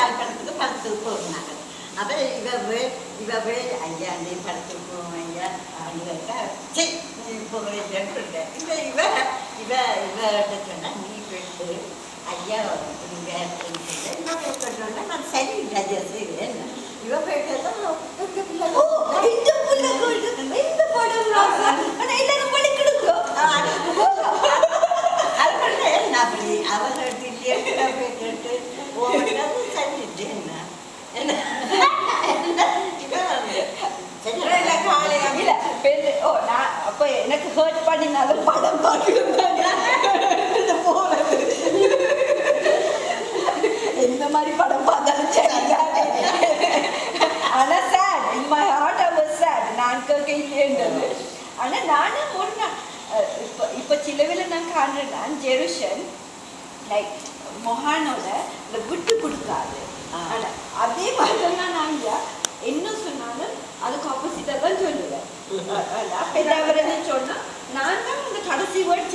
யாழ்ப்பாணத்துக்கு படத்துக்கு போகிறாங்க. அப்போ இவ ஐயா படத்துக்கு போவோம் ஐயா அப்படின்னு கேட்டா சரி நீ போகிறேன்னு சொல்லிட்டேன். இவர்கிட்ட சொன்னால் நீ போயிட்டு ஐயா இங்கே நான் சரி ஐயா செய்வேன். இவ போயிட்டு இந்த படம் எல்லாரும் படிக்கெடுக்கோ அப்படி அவர்கள் கேட்டு சரி என்ன அப்ப எனக்கு ஹர்ட் பண்ணினாலும் படம் பார்க்க போறது எந்த மாதிரி படம் பார்த்தாலும் சரி. ஆனா sad in my heart I was sad நான் கேட்க இல்லைன்றது. ஆனா நானும் ஒரு நாள் இப்ப சிலவில் நான் காண்றேன் ஜெருஷன் லைக் மொஹானோட இந்த விட்டு கொடுக்காது. அதே மாதிரி தான் நான் என்ன சொன்னாலும் அதுக்கு ஆப்போசிட்டா தான் சொல்லுவேன். சொன்னா நான் தான் இந்த கடைசி வேர்ட்